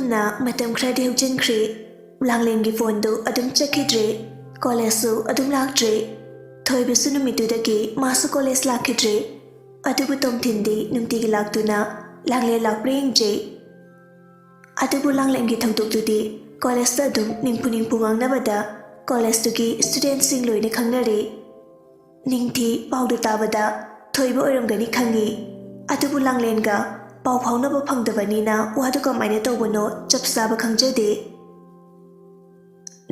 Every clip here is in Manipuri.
ꯑꯁꯨꯝꯅ ꯃꯇꯝ ꯈꯔꯗꯤ ꯍꯧꯖꯤꯟꯈ꯭ꯔꯦ ꯂꯥꯡꯂꯦꯟꯒꯤ ꯐꯣꯟꯗꯨ ꯑꯗꯨꯝ ꯆꯠꯈꯤꯗ꯭ꯔꯦ ꯀꯣꯂꯦꯖꯁꯨ ꯑꯗꯨꯝ ꯂꯥꯛꯇ꯭ꯔꯦ ꯊꯣꯏꯕꯁꯨ ꯅꯨꯃꯤꯠꯇꯨꯗꯒꯤ ꯃꯥꯁꯨ ꯀꯣꯂꯦꯖ ꯂꯥꯛꯈꯤꯗ꯭ꯔꯦ ꯑꯗꯨꯕꯨ ꯇꯣꯝꯊꯤꯟꯗꯤ ꯅꯨꯡꯇꯤꯒꯤ ꯂꯥꯛꯇꯨꯅ ꯂꯥꯡꯂꯦꯟ ꯂꯥꯛꯄ꯭ꯔꯥ ꯌꯦꯡꯖꯩ ꯑꯗꯨꯕꯨ ꯂꯥꯡꯂꯦꯟꯒꯤ ꯊꯧꯗꯣꯛꯇꯨꯗꯤ ꯀꯣꯂꯦꯖꯇ ꯑꯗꯨꯝ ꯅꯤꯡꯐꯨ ꯉꯥꯡꯅꯕꯗ ꯀꯣꯂꯦꯖꯇꯨꯒꯤ ꯁ꯭ꯇꯨꯗꯦꯟꯠꯁꯤꯡ ꯂꯣꯏꯅ ꯈꯪꯅꯔꯦ ꯅꯤꯡꯊꯤ ꯄꯥꯎꯗꯨ ꯇꯥꯕꯗ ꯊꯣꯏꯕ ꯑꯣꯏꯔꯝꯒꯅꯤ ꯈꯪꯉꯤ ꯑꯗꯨꯕꯨ ꯂꯥꯡꯂꯦꯟꯒ ꯄꯥꯎ ꯐꯥꯎꯅꯕ ꯐꯪꯗꯕꯅꯤꯅ ꯋꯥꯗꯨ ꯀꯃꯥꯏꯅ ꯇꯧꯕꯅꯣ ꯆꯞ ꯆꯥꯕ ꯈꯪꯖꯗꯦ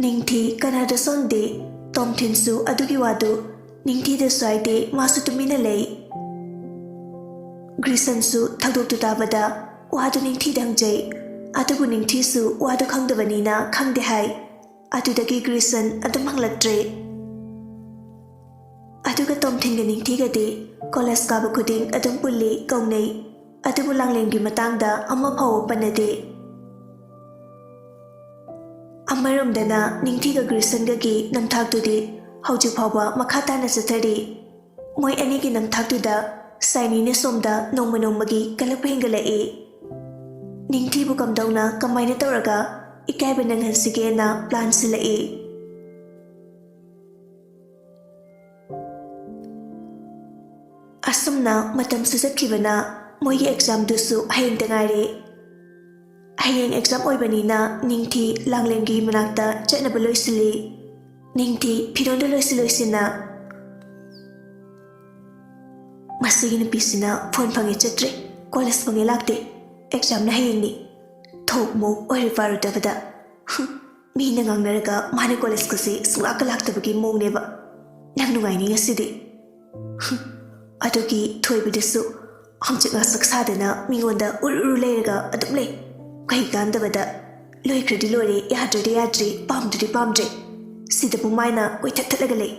ꯅꯤꯡꯊꯤ ꯀꯅꯥꯗ ꯁꯣꯟꯗꯦ ꯇꯣꯝꯊꯤꯟꯁꯨ ꯑꯗꯨꯒꯤ ꯋꯥꯗꯨ ꯅꯤꯡꯊꯤꯗꯁꯨ ꯍꯥꯏꯗꯦ ꯃꯥꯁꯨ ꯇꯨꯃꯤꯟꯅ ꯂꯩ ꯒ꯭ꯔꯤꯁꯟꯁꯨ ꯊꯧꯗꯣꯛꯇꯨ ꯇꯥꯕꯗ ꯋꯥꯗꯨ ꯅꯤꯡꯊꯤꯗ ꯍꯪꯖꯩ ꯑꯗꯨꯕꯨ ꯅꯤꯡꯊꯤꯁꯨ ꯋꯥꯗꯨ ꯈꯪꯗꯕꯅꯤꯅ ꯈꯪꯗꯦ ꯍꯥꯏ ꯑꯗꯨꯗꯒꯤ ꯒ꯭ꯔꯤꯁꯟ ꯑꯗꯨꯝ ꯍꯪꯂꯛꯇ꯭ꯔꯦ ꯑꯗꯨꯒ ꯇꯣꯝꯊꯤꯟꯒ ꯅꯤꯡꯊꯤꯒꯗꯤ ꯀꯣꯂꯦꯖ ꯀꯥꯕ ꯈꯨꯗꯤꯡ ꯑꯗꯨꯝ ꯄꯨꯜꯂꯤ ꯀꯧꯅꯩ ꯑꯗꯨꯕꯨ ꯂꯥꯡꯂꯦꯟꯒꯤ ꯃꯇꯥꯡꯗ ꯑꯃ ꯐꯥꯎꯕ ꯄꯟꯅꯗꯦ ꯑꯃꯔꯣꯝꯗꯅ ꯅꯤꯡꯊꯤꯒ ꯒ꯭ꯔꯤꯁꯟꯒꯒꯤ ꯅꯝꯊꯥꯛꯇꯨꯗꯤ ꯍꯧꯖꯤꯛ ꯐꯥꯎꯕ ꯃꯈꯥ ꯇꯥꯅ ꯆꯠꯊꯔꯤ ꯃꯣꯏ ꯑꯅꯤꯒꯤ ꯅꯝꯊꯥꯛꯇꯨꯗ ꯁꯥꯏꯅꯤꯅ ꯁꯣꯝꯗ ꯅꯣꯡꯃ ꯅꯣꯡꯃꯒꯤ ꯀꯜꯂꯛꯄ ꯍꯦꯟꯒꯠꯂꯛꯏ ꯅꯤꯡꯊꯤꯕꯨ ꯀꯝꯗꯧꯅ ꯀꯃꯥꯏꯅ ꯇꯧꯔꯒ ꯏꯀꯥꯏꯕ ꯅꯪꯍꯟꯁꯤꯒꯦꯅ ꯄ꯭ꯂꯥꯟ ꯁꯤꯜꯂꯛꯏ ꯑꯁꯨꯝꯅ ꯃꯇꯝꯁꯨ ꯆꯠꯈꯤꯕꯅ ꯃꯣꯏꯒꯤ ꯑꯦꯛꯖꯥꯝꯗꯨꯁꯨ ꯍꯌꯦꯡꯇ ꯉꯥꯏꯔꯦ ꯍꯌꯦꯡ ꯑꯦꯛꯖꯥꯝ ꯑꯣꯏꯕꯅꯤꯅ ꯅꯤꯡꯊꯤ ꯂꯥꯡꯂꯦꯟꯒꯤ ꯃꯅꯥꯛꯇ ꯆꯠꯅꯕ ꯂꯣꯏꯁꯤꯜꯂꯤ ꯅꯤꯡꯊꯤ ꯐꯤꯔꯣꯟꯗꯨ ꯂꯣꯏꯁꯤꯟꯅ ꯃꯁꯤꯒꯤ ꯅꯨꯄꯤꯁꯤꯅ ꯐꯣꯟ ꯐꯪꯉꯦ ꯆꯠꯇ꯭ꯔꯦ ꯀꯣꯂꯦꯖ ꯐꯪꯉꯦ ꯂꯥꯛꯇꯦ ꯑꯦꯛꯖꯥꯝꯅ ꯍꯌꯦꯡꯅꯤ ꯊꯣꯛꯃꯨꯛ ꯑꯣꯏꯔꯨ ꯄꯥꯔꯨꯗꯕꯗ ꯃꯤꯅ ꯉꯥꯡꯅꯔꯒ ꯃꯥꯅ ꯀꯣꯂꯦꯖꯀꯁꯦ ꯁꯨꯡꯂꯥꯛꯀ ꯂꯥꯛꯇꯕꯒꯤ ꯃꯑꯣꯡꯅꯦꯕ ꯅꯪ ꯅꯨꯡꯉꯥꯏꯅꯤ ꯉꯁꯤꯗꯤ ꯑꯗꯨꯒꯤ ꯊꯣꯏꯕꯗꯨꯁꯨ ꯍꯪꯆꯤꯠ ꯉꯥꯁꯛ ꯁꯥꯗꯅ ꯃꯤꯉꯣꯟꯗ ꯎꯔꯨ ꯂꯩꯔꯒ ꯑꯗꯨꯝ ꯂꯩ ꯀꯩ ꯀꯥꯟꯗꯕꯗ ꯂꯣꯏꯈ꯭ꯔꯗꯤ ꯂꯣꯏꯔꯦ ꯌꯥꯗ꯭ꯔꯗꯤ ꯌꯥꯗ꯭ꯔꯦ ꯄꯥꯝꯗ꯭ꯔꯗꯤ ꯄꯥꯝꯗ꯭ꯔꯦ ꯁꯤꯗꯕꯨ ꯃꯥꯏꯅ ꯀꯣꯏꯊꯠ ꯊꯠꯂꯒ ꯂꯩ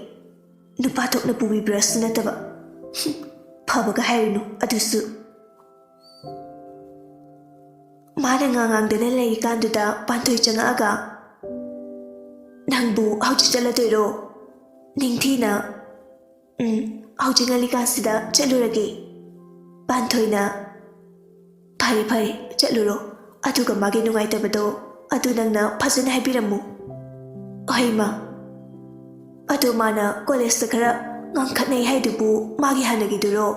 ꯅꯨꯄꯥ ꯊꯣꯛꯅ ꯄꯨꯕꯤꯕ꯭ꯔꯥꯁꯨ ꯅꯠꯇꯕ ꯐꯕꯒ ꯍꯥꯏꯔꯤꯅꯨ ꯑꯗꯨꯁꯨ ꯃꯥꯅ ꯉꯥꯡꯗꯅ ꯂꯩꯔꯤꯀꯥꯟꯗꯨꯗ ꯄꯥꯟꯊꯣꯏ ꯆꯪꯉꯛꯑꯒ ꯅꯪꯕꯨ ꯍꯧꯖꯤꯛ ꯆꯠꯂꯗꯣꯏꯔꯣ ꯅꯤꯡꯊꯤꯅ ꯍꯧꯖꯤꯛ ꯉꯜꯂꯤꯀꯥꯟꯁꯤꯗ ꯆꯠꯂꯨꯔꯒꯦ ꯄꯥꯟꯊꯣꯏꯅ ꯐꯔꯦ ꯆꯠꯂꯨꯔꯣ ꯑꯗꯨꯒ ꯃꯥꯒꯤ ꯅꯨꯡꯉꯥꯏꯇꯕꯗꯣ ꯑꯗꯨ ꯅꯪꯅ ꯐꯖꯅ ꯍꯥꯏꯕꯤꯔꯝꯃꯨ ꯍꯩꯃ ꯑꯗꯣ ꯃꯥꯅ ꯀꯣꯂꯦꯖꯇ ꯈꯔ ꯉꯥꯡꯈꯠꯅꯩ ꯍꯥꯏꯗꯨꯕꯨ ꯃꯥꯒꯤ ꯍꯥꯟꯅꯒꯤꯗꯨꯔꯣ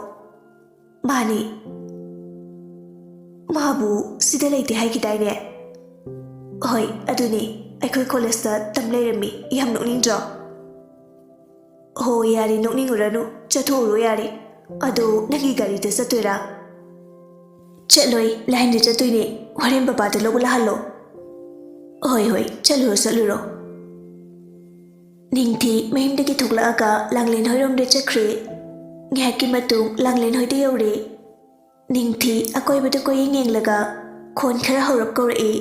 ꯃꯥꯅꯤ ꯃꯥꯕꯨ ꯁꯤꯗ ꯂꯩꯇꯦ ꯍꯥꯏꯈꯤꯗꯥꯏꯅꯦ ꯍꯣꯏ ꯑꯗꯨꯅꯦ ꯑꯩꯈꯣꯏ ꯀꯣꯂꯦꯖꯇ ꯇꯝ ꯂꯩꯔꯝꯃꯤ ꯌꯥꯝ ꯅꯣꯛꯅꯤꯡꯗ꯭ꯔꯣ ꯍꯣ ꯌꯥꯔꯦ ꯅꯣꯛꯅꯤꯡꯉꯨꯔꯅꯨ ꯆꯠꯊꯣꯛꯎꯔꯣ ꯌꯥꯔꯦ ꯑꯗꯣ ꯅꯪꯒꯤ ꯒꯥꯔꯤꯗ ꯆꯠꯇꯣꯏꯔꯥ ꯆꯠꯂꯣꯏ ꯂꯥꯏꯟꯗ ꯆꯠꯇꯣꯏꯅꯦ ꯍꯣꯔꯦꯟ ꯕꯕꯥꯗ ꯂꯧꯕ ꯂꯥꯛꯍꯜꯂꯣ ꯍꯣꯏ ꯆꯠꯂꯨꯔꯣ ꯅꯤꯡꯊꯤ ꯃꯌꯨꯝꯗꯒꯤ ꯊꯣꯛꯂꯛꯑꯒ ꯂꯥꯡꯂꯦꯟ ꯍꯣꯏꯔꯣꯝꯗ ꯆꯠꯈ꯭ꯔꯦ ꯉꯥꯏꯍꯥꯛꯀꯤ ꯃꯇꯨꯡ ꯂꯥꯡꯂꯦꯟ ꯍꯣꯏꯗ ꯌꯧꯔꯦ ꯅꯤꯡꯊꯤ ꯑꯀꯣꯏꯕꯗ ꯀꯣꯏꯌꯦꯡ ꯌꯦꯡꯂꯒ ꯈꯣꯟ ꯈꯔ ꯍꯧꯔꯞ ꯀꯧꯔꯛꯏ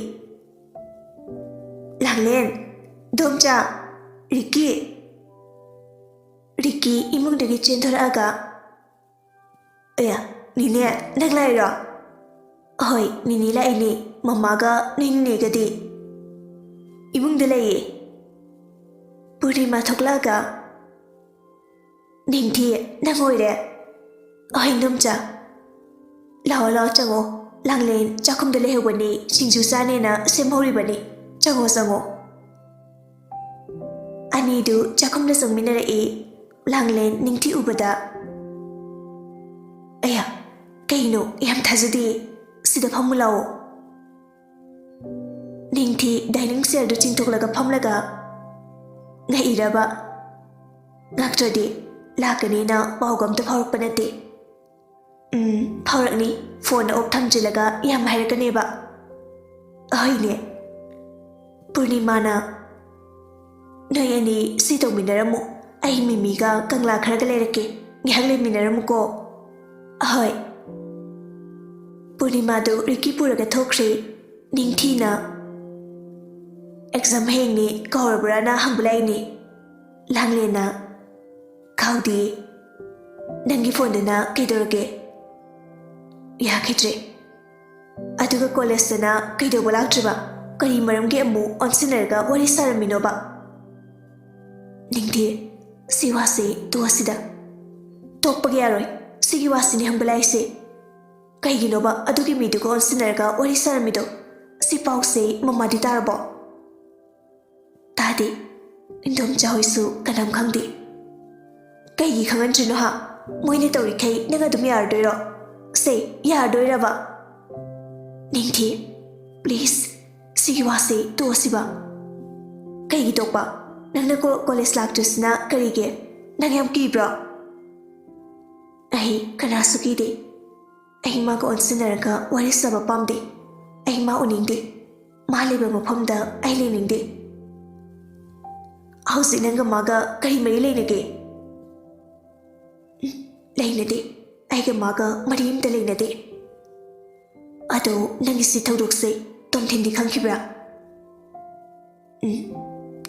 ꯂꯥꯡꯂꯦꯟ ꯗꯣꯝꯆꯥ ꯔꯤꯛꯀꯤ ꯏꯃꯨꯡꯗꯒꯤ ꯆꯦꯟꯊꯣꯔꯛꯑꯒ ꯑꯌꯥ ꯅꯤꯅꯦ ꯅꯪ ꯂꯥꯛꯏꯔꯣ ꯍꯣꯏ ꯅꯤꯅꯦ ꯂꯥꯛꯏꯅꯦ ꯃꯃꯥꯒ ꯅꯤꯅꯦꯒꯗꯤ ꯏꯃꯨꯡꯗ ꯂꯩꯌꯦ ꯄꯨꯔꯅꯤꯃꯥ ꯊꯣꯛꯂꯛꯑꯒ ꯅꯤꯡꯊꯤ ꯅꯪ ꯑꯣꯏꯔꯦ ꯑꯍꯣꯏ ꯏꯗꯣꯝꯆꯥ ꯂꯥꯛꯑꯣ ꯆꯪꯉꯣ ꯂꯥꯡꯂꯦꯟ ꯆꯥꯛꯈꯨꯝꯗ ꯂꯩꯍꯧꯕꯅꯤ ꯁꯤꯡꯖꯨ ꯆꯥꯅꯦꯅ ꯁꯦꯝꯍꯧꯔꯤꯕꯅꯤ ꯆꯪꯉꯣ ꯑꯅꯤꯗꯨ ꯆꯥꯛꯈꯨꯝꯗ ꯆꯪꯃꯤꯟꯅꯔꯛꯏ ꯂꯥꯡꯂꯦꯟ ꯅꯤꯡꯊꯤ ꯎꯕꯗ ꯑꯌꯥ ꯀꯩꯅꯣ ꯌꯥꯝ ꯊꯥꯖꯗꯦ ꯁꯤꯗ ꯐꯝꯃꯨ ꯂꯥꯛꯑꯣ ꯅꯤꯡꯊꯤ ꯗꯥꯏꯅꯤꯡ ꯆꯤꯌꯔꯗꯨ ꯆꯤꯡꯊꯣꯛꯂꯒ ꯐꯝꯂꯒ ꯉꯛꯏꯔꯕ ꯉꯛꯇ꯭ꯔꯗꯤ ꯂꯥꯛꯀꯅꯤꯅ ꯄꯥꯎꯒ ꯑꯝꯇ ꯐꯥꯎꯔꯛꯄ ꯅꯠꯇꯦ ꯐꯥꯎꯔꯛꯅꯤ ꯐꯣꯟꯗ ꯑꯣꯞ ꯊꯝꯖꯤꯜꯂꯒ ꯌꯥꯝ ꯍꯥꯏꯔꯛꯀꯅꯦꯕ ꯑꯍꯣꯏꯅꯦ ꯄꯨꯔꯅꯤꯃꯥꯅ ꯅꯣꯏ ꯑꯅꯤ ꯁꯤ ꯇꯧꯃꯤꯟꯅꯔꯝꯃꯨ ꯑꯩ ꯃꯤꯃꯤꯒ ꯀꯪꯂꯥ ꯈꯔꯒ ꯂꯩꯔꯛꯀꯦ ꯉꯥꯏꯍꯥꯛ ꯂꯩꯃꯤꯟꯅꯔꯝꯃꯨꯀꯣ ꯑꯍꯣꯏ ꯄꯨꯔꯅꯤꯃꯥꯗꯨ ꯔꯤꯛꯀꯤ ꯄꯨꯔꯒ ꯊꯣꯛꯈ꯭ꯔꯦ ꯅꯤꯡꯊꯤꯅ ꯑꯦꯛꯖꯥꯝ ꯍꯌꯦꯡꯅꯤ ꯀꯥꯎꯔꯕ꯭ꯔꯥꯅ ꯍꯪꯕ ꯂꯥꯛꯏꯅꯤ ꯂꯥꯡꯂꯦꯟꯅ ꯀꯥꯎꯗꯦ ꯅꯪꯒꯤ ꯐꯣꯟꯗꯨꯅ ꯀꯩꯗꯧꯔꯒꯦ ꯌꯥꯈꯤꯗ꯭ꯔꯦ ꯑꯗꯨꯒ ꯀꯣꯂꯦꯖꯇꯅ ꯀꯩꯗꯧꯕ ꯂꯥꯛꯇ꯭ꯔꯤꯕ ꯀꯔꯤ ꯃꯔꯝꯒꯤ ꯑꯃꯨꯛ ꯑꯣꯟꯁꯤꯟꯅꯔꯒ ꯋꯥꯔꯤ ꯁꯥꯔꯝꯃꯤꯅꯣꯕ ꯅꯤꯡꯊꯤ ꯁꯤ ꯋꯥꯁꯤ ꯇꯣꯛꯑꯁꯤꯗ ꯇꯣꯛꯄꯒꯤ ꯌꯥꯔꯣꯏ ꯁꯤꯒꯤ ꯋꯥꯁꯤꯅꯤ ꯍꯪꯕ ꯂꯥꯛꯏꯁꯦ ꯀꯩꯒꯤꯅꯣꯕ ꯑꯗꯨꯒꯤ ꯃꯤꯗꯨꯒ ꯑꯣꯟꯁꯤꯟꯅꯔꯒ ꯋꯥꯔꯤ ꯁꯥꯔꯝꯃꯤꯗꯣ si pause mamadi tarbo. Tadi, indom jahoisu kanam khangdi. Kaigi khangan trino ha, moine tori kai nanga dum yardoiro. Say, yardoira ba. Ningthi, please, sigi wase to siba. Kaigi tokpa, nangna ko college laktusna karige, nangyam kibra. Ahi kanasuki de. Ahi ma ko onsinaraga wari saba pamde. Ahi ma uningde. Ma leba mapamda ai leningde. Hausi nanga maga kari mari lenage. Lenade. Aiga maga mariimda lenade. Ado nangi si thaudokse tom thindi khangkibra.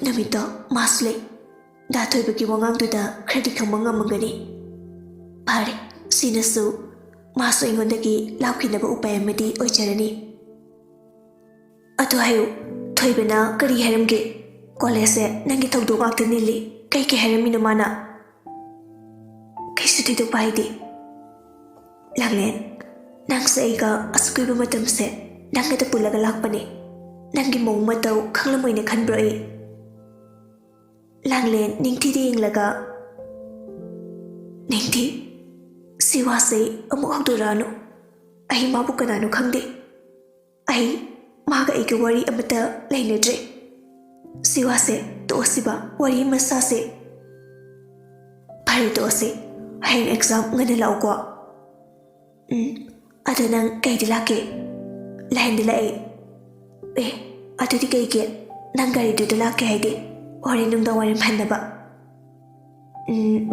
Namita masle. Da thoibagi wangang da kredi khangmanga mangani. Pare sinasu masu ingondagi laukhinaba upay amadi oicharani. Ado hayo thoibana kari haramge college nangi thawdo ngakta nili kai ke haramina mana. Kaisu tido paidi. Langlen nang sa iga asukiba matamse nang ita pulaga lakpani. Nangi mong mataw khanglamoy na khanbro e. Langlen ningti di inglaga. Ningti siwase amuk hagdurano. Ahi mabu kanano khangde. Ahi maga ike wari amata lainadre. Siwase toosiba wari masase. Pari toose hayang exam ngana lau ko. Ada nang kay dilake. Lain dila e. Ada di kay ke nang gari do dilake hayde. Wari nung da wari mhanda ba.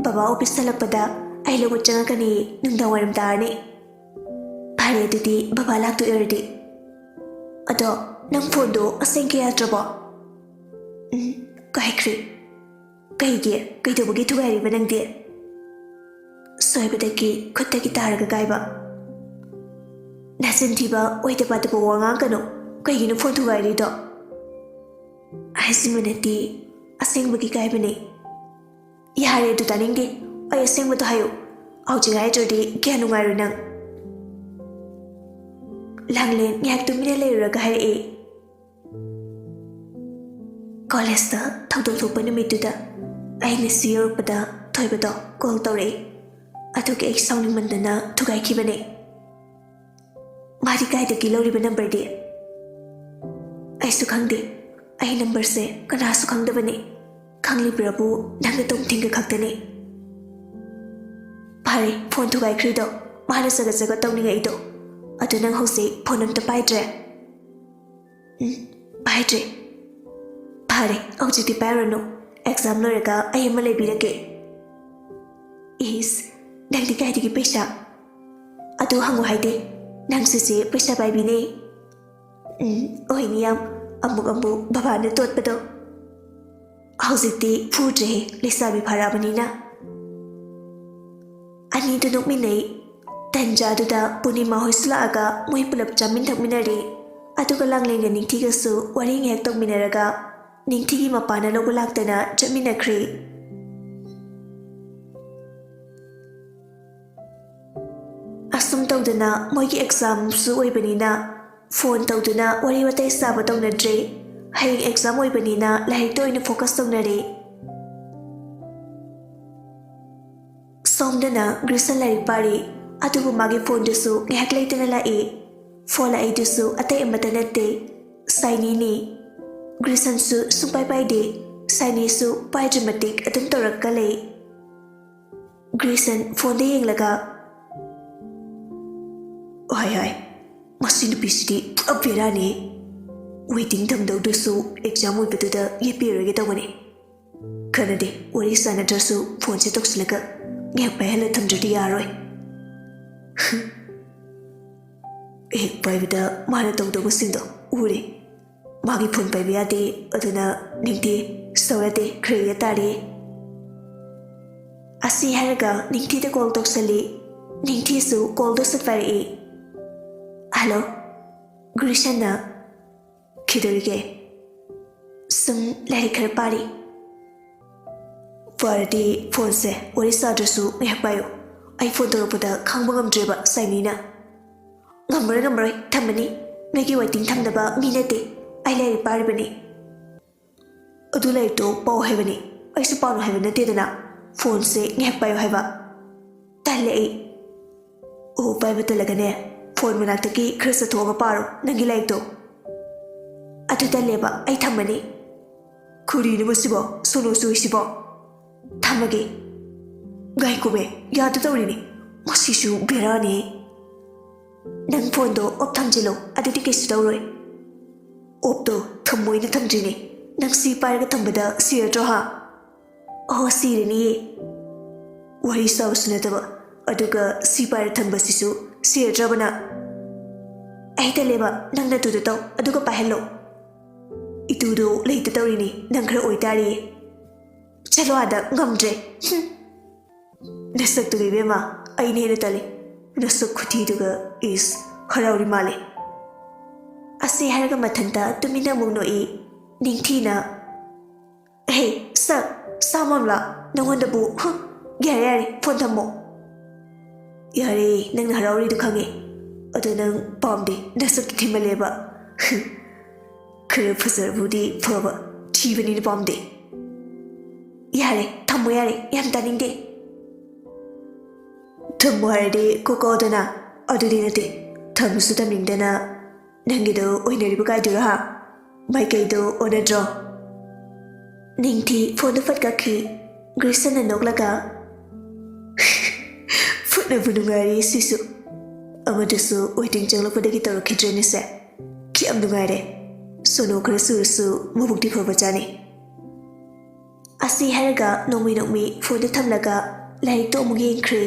Baba office salakpada ay lagot janga kani nung da warim tarni. Pare dudi baba lakto erdi. Ado nang fondo aseng kaya trabo. Kay kri. Kay ge kay do bagi tugari ba nang di. Soy badaki kutta ki taraga kay ba. Nasin tiba oy da bata po wangang kano. Kay gino phone tugari do. Ay simunati aseng bagi kay ba ni. Yare do taningi. Ay aseng bato hayo. Au jingay jodi kaya nungaru nang. Langlen ngayak tumina layura ka hari e. College da thawdok thokpa numituda ay nasi yorukpada thoibado call tawre. Aduki ay sounding mandana thugay kibane. Mari kay daki lawriba number di. Ay sukhangde. Ay number se kana sukhangdabane. Khangli brabu nangna tom thinga khaktane. Pare phone thugay krido mahana saga tawninga ito. Ado nang hose phone amta paidre. Paidre. Pare aujiti parano exam loraga ayama lebirage. Is nang di kay digi pesa. Ado hango haide nang sisi pesa baibine. Oy niyam amuk baba na tot pado. Aujiti pudre lisabi parabanina. Ani dunok minay. Tanja duda punima hoisla aga moy pulap jamin thakminari. Aduga langlenga ningthiga su wari ngek tokminaraga ningthigi mapana logo laktana jaminakri. Asum tawdana moygi exam su oibanina phone tawduna wari watai saba tawnadre. Haying exam oibanina laik toina focus tawnari. Somdana grisan larik pari. Adugu magi phone dusu ngak laitana lai. Phone lai dusu atay amata natte. Saini ni. Grisan su sumpay de. Saini su pai dramatic atum torak kalay. Grisan phone de yung laga. Ay. Masin pisidi apira ni. Waiting damdaw dusu exam ui patuda yipira kita wani. Kanade wari sana drasu phone se tokslaga. Ngak pahala thamjati yaroy. Paibida mana tawdaba singdo uri. Magi phone paibiyade aduna ningti sawate kriya tari. Asi haraga ningti da call toksali. Ningti su call do satvari. Hello, Grishana. Kidurige. Sum lari karpari. Faradi phone se wari sadrasu ngakpayo. Ay phone tawagpada khangbangam dreba sainina. Ngamray thamani ꯅꯣꯏꯒꯤ ꯋꯦꯇꯤꯡ ꯊꯝꯅꯕ ꯃꯤ ꯅꯠꯇꯦ ꯑꯩ ꯂꯥꯏꯔꯤꯛ ꯄꯥꯔꯤꯕꯅꯤ ꯑꯗꯨ ꯂꯥꯏꯔꯤꯛꯇꯣ ꯄꯥꯎ ꯍꯥꯏꯕꯅꯤ ꯑꯩꯁꯨ ꯄꯥꯎꯅ ꯍꯥꯏꯕ ꯅꯠꯇꯦꯗꯅ ꯐꯣꯟꯁꯦ ꯉꯥꯏꯍꯥꯛ ꯄꯥꯏꯌꯣ ꯍꯥꯏꯕ ꯇꯜꯂꯦ ꯑꯩ ꯑꯣ ꯄꯥꯏꯕ ꯇꯜꯂꯒꯅꯦ ꯐꯣꯟ ꯃꯅꯥꯛꯇꯒꯤ ꯈꯔ ꯆꯠꯊꯣꯛꯑꯒ ꯄꯥꯔꯣ ꯅꯪꯒꯤ ꯂꯥꯏꯔꯤꯛꯇꯣ ꯑꯗꯨ ꯇꯜꯂꯦꯕ ꯑꯩ ꯊꯝꯃꯅꯤ ꯀꯔꯤꯅꯣ ꯃꯁꯤꯕꯣ ꯁꯣꯅꯣ ꯆꯨꯏꯁꯤꯕꯣ ꯊꯝꯃꯒꯦ ꯉꯥꯏꯈꯣꯃꯦ ꯌꯥꯗ ꯇꯧꯔꯤꯅꯤ ꯃꯁꯤꯁꯨ ꯕꯦꯔꯥꯅꯤ ꯅꯪ ꯐꯣꯟꯗꯣ ꯑꯣꯞ ꯊꯝꯖꯤꯜꯂꯣ ꯑꯗꯨꯗꯤ ꯀꯩꯁꯨ ꯇꯧꯔꯣꯏ ꯑꯣꯞꯇꯣ ꯊꯝꯃꯣꯏꯅ ꯊꯝꯗ꯭ꯔꯤꯅꯤ ꯅꯪ ꯁꯤ ꯄꯥꯏꯔꯒ ꯊꯝꯕꯗ ꯁꯤꯔꯗ꯭ꯔꯣ ꯍꯥ ꯑꯣ ꯁꯤꯔꯅꯤꯌꯦ ꯋꯥꯔꯤ ꯁꯥꯕꯁꯨ ꯅꯠꯇꯕ ꯑꯗꯨꯒ ꯁꯤ ꯄꯥꯏꯔ ꯊꯝꯕꯁꯤꯁꯨ ꯁꯤꯔꯗ꯭ꯔꯕꯅ ꯑꯩ ꯇꯜꯂꯦꯕ ꯅꯪ ꯅꯇꯨꯗꯣ ꯇꯧ ꯑꯗꯨꯒ ꯄꯥꯏꯍꯜꯂꯣ ꯏꯇꯨꯗꯣ ꯂꯩꯇ ꯇꯧꯔꯤꯅꯤ ꯅꯪ ꯈꯔ ꯑꯣꯏꯇꯥꯔꯤꯌꯦ ꯆꯠꯂꯣ ꯑꯥꯗ ꯉꯝꯗ꯭ꯔꯦ ꯅꯁꯛꯇꯨꯒ ꯏꯕꯦꯝꯃ ꯑꯩꯅ ꯍꯦꯟꯅ ꯇꯜꯂꯤ ꯅꯁꯛ ꯈꯨꯊꯤꯗꯨꯒ ꯏꯁ ꯍꯔꯥꯎꯔꯤ ꯃꯥꯜꯂꯦ ꯑꯁꯤ ꯍꯥꯏꯔꯒ ꯃꯊꯟꯇ ꯇꯨꯃꯤꯟꯅ ꯑꯃꯨꯛ ꯅꯣꯛꯏ ꯅꯤꯡꯊꯤꯅ ꯍꯦ ꯁꯛ ꯁꯥꯃꯝꯂꯥ ꯅꯪꯉꯣꯟꯗꯕꯨ ꯌꯥꯔꯦ ꯌꯥꯔꯦ ꯐꯣꯟ ꯊꯝꯃꯣ ꯌꯥꯔꯦ ꯅꯪꯅ ꯍꯔꯥꯎꯔꯤꯗꯨ ꯈꯪꯉꯦ ꯑꯗꯨ ꯅꯪ ꯄꯥꯝꯗꯦ ꯅꯁꯛꯇꯨ ꯊꯤꯃꯜꯂꯦꯕ ꯈꯔ ꯐꯖꯔꯕꯨꯗꯤ ꯐꯕ ꯊꯤꯕꯅꯤꯅ ꯄꯥꯝꯗꯦ ꯌꯥꯔꯦ ꯊꯝꯃꯣ ꯌꯥꯔꯦ ꯌꯥꯝ ꯇꯥꯅꯤꯡꯗꯦ ꯊꯝꯃꯣ ꯍꯥꯏꯔꯗꯤ ꯀꯣꯀꯣꯗꯅ ꯑꯗꯨꯗꯤ ꯅꯠꯇꯦ ꯊꯝꯃꯁꯨ ꯊꯝꯅꯤꯡꯗꯅ ꯅꯪꯒꯤꯗꯣ ꯑꯣꯏꯅꯔꯤꯕ ꯀꯥꯏꯗꯨꯔꯥ ꯍꯥ ꯃꯥꯏꯀꯩꯗꯣ ꯑꯣꯟꯅꯗ꯭ꯔꯣ ꯅꯤꯡꯊꯤ ꯐꯣꯟꯗꯣ ꯐꯠ ꯀꯛꯈꯤ ꯒ꯭ꯔꯤꯁꯟꯅ ꯅꯣꯛꯂꯒ ꯐꯨꯠꯅꯕꯨ ꯅꯨꯡꯉꯥꯏꯔꯤ ꯁꯤꯁꯨ ꯑꯃꯗꯨꯁꯨ ꯋꯦꯇꯤꯡ ꯆꯪꯂꯛꯄꯗꯒꯤ ꯇꯧꯔꯛꯈꯤꯗ꯭ꯔꯦꯅꯦꯁꯦ ꯌꯥꯝ ꯅꯨꯡꯉꯥꯏꯔꯦ ꯁꯣꯅꯣ ꯈꯔ ꯆꯨꯔꯁꯨ ꯃꯕꯨꯛꯇꯤ ꯐꯕ ꯆꯥꯅꯤ ꯑꯁꯤ ꯍꯥꯏꯔꯒ ꯅꯣꯡꯃꯤ ꯐꯣꯟꯗꯣ ꯊꯝꯂꯒ ꯂꯥꯏꯔꯤꯛꯇꯣ ꯑꯃꯨꯛ ꯌꯦꯡꯈ꯭ꯔꯦ